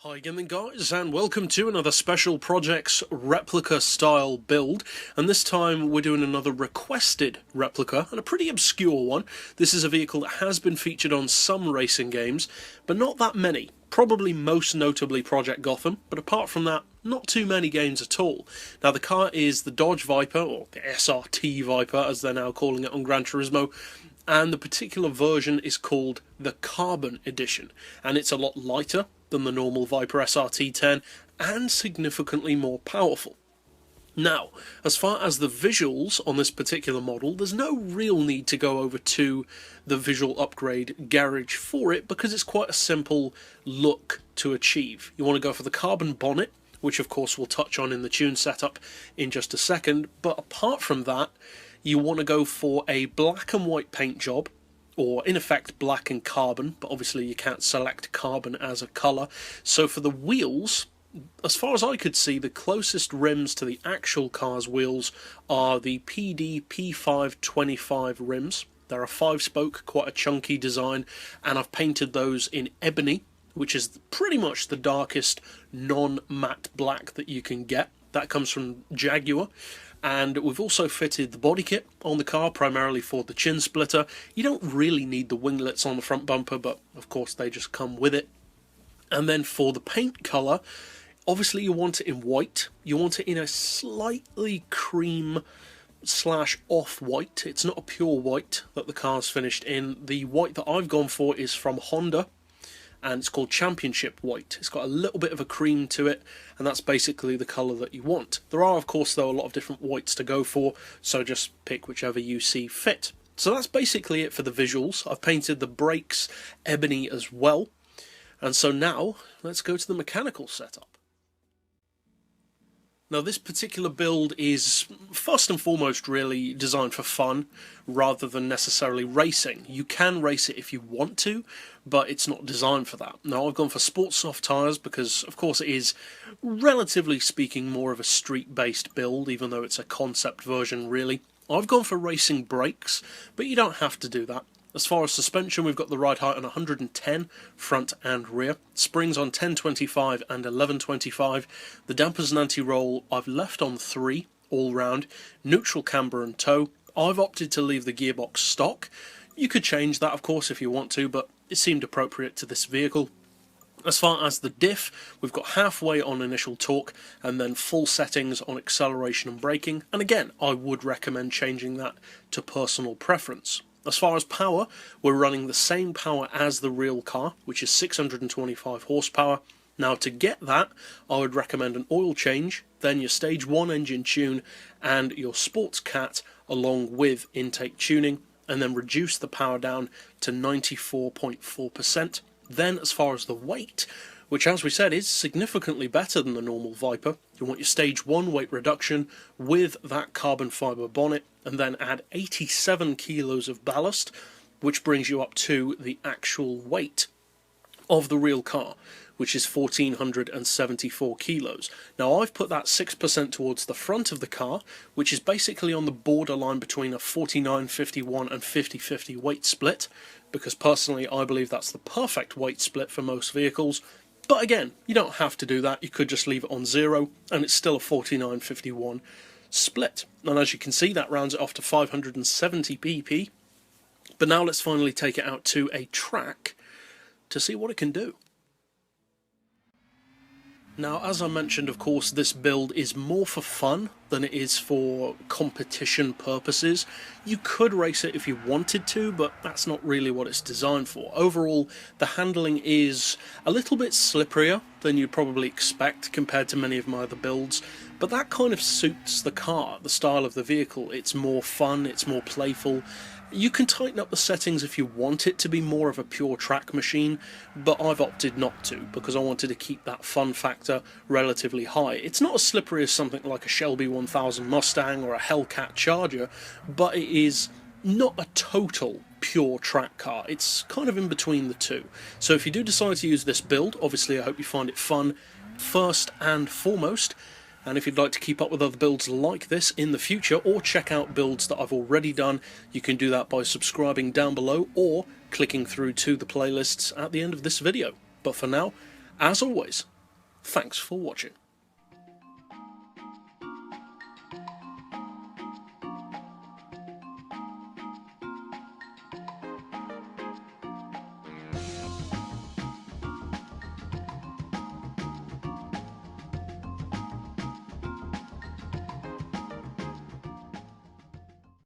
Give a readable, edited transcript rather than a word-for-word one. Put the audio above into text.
Hi again then guys, and welcome to another Special Projects replica style build, and this time we're doing another requested replica, and a pretty obscure one. This is a vehicle that has been featured on some racing games, but not that many. Probably most notably Project Gotham, but apart from that, not too many games at all. Now the car is the Dodge Viper, or the SRT Viper as they're now calling it on Gran Turismo, and the particular version is called the Carbon Edition, and it's a lot lighter than the normal Viper SRT-10 and significantly more powerful. Now, as far as the visuals on this particular model, there's no real need to go over to the visual upgrade garage for it because it's quite a simple look to achieve. You want to go for the carbon bonnet, which of course we'll touch on in the tune setup in just a second, but apart from that, you want to go for a black and white paint job, or in effect black and carbon, but obviously you can't select carbon as a colour. So for the wheels, as far as I could see, the closest rims to the actual car's wheels are the PD P525 rims. They're a 5-spoke, quite a chunky design, and I've painted those in ebony, which is pretty much the darkest non-matte black that you can get. That comes from Jaguar. And we've also fitted the body kit on the car, primarily for the chin splitter. You don't really need the winglets on the front bumper, but of course they just come with it. And then for the paint colour, obviously you want it in white. You want it in a slightly cream / off-white. It's not a pure white that the car's finished in. The white that I've gone for is from Honda, and it's called Championship White. It's got a little bit of a cream to it, and that's basically the colour that you want. There are, of course, though, a lot of different whites to go for, so just pick whichever you see fit. So that's basically it for the visuals. I've painted the brakes ebony as well, and so now let's go to the mechanical setup. Now this particular build is first and foremost really designed for fun rather than necessarily racing. You can race it if you want to, but it's not designed for that. Now I've gone for sports soft tyres because of course it is relatively speaking more of a street based build, even though it's a concept version really. I've gone for racing brakes, but you don't have to do that. As far as suspension, we've got the ride height on 110, front and rear. Springs on 1025 and 1125. The dampers and anti-roll I've left on 3, all round. Neutral camber and tow. I've opted to leave the gearbox stock. You could change that, of course, if you want to, but it seemed appropriate to this vehicle. As far as the diff, we've got halfway on initial torque and then full settings on acceleration and braking. And again, I would recommend changing that to personal preference. As far as power, we're running the same power as the real car, which is 625 horsepower. Now to get that, I would recommend an oil change, then your stage 1 engine tune and your sports cat along with intake tuning, and then reduce the power down to 94.4%. Then as far as the weight, which as we said is significantly better than the normal Viper, you want your stage 1 weight reduction with that carbon fibre bonnet, and then add 87 kilos of ballast, which brings you up to the actual weight of the real car, which is 1,474 kilos. Now I've put that 6% towards the front of the car, which is basically on the borderline between a 49-51 and 50-50 weight split, because personally I believe that's the perfect weight split for most vehicles. But again, you don't have to do that. You could just leave it on 0, and it's still a 49-51 split. And as you can see, that rounds it off to 570 pp. But now let's finally take it out to a track to see what it can do. Now, as I mentioned, of course, this build is more for fun than it is for competition purposes. You could race it if you wanted to, but that's not really what it's designed for. Overall, the handling is a little bit slipperier than you'd probably expect compared to many of my other builds, but that kind of suits the car, the style of the vehicle. It's more fun, it's more playful. You can tighten up the settings if you want it to be more of a pure track machine, but I've opted not to because I wanted to keep that fun factor relatively high. It's not as slippery as something like a Shelby 1000 Mustang or a Hellcat Charger, but it is not a total pure track car. It's kind of in between the two. So if you do decide to use this build, obviously I hope you find it fun first and foremost. And if you'd like to keep up with other builds like this in the future, or check out builds that I've already done, you can do that by subscribing down below or clicking through to the playlists at the end of this video. But for now, as always, Thanks for watching.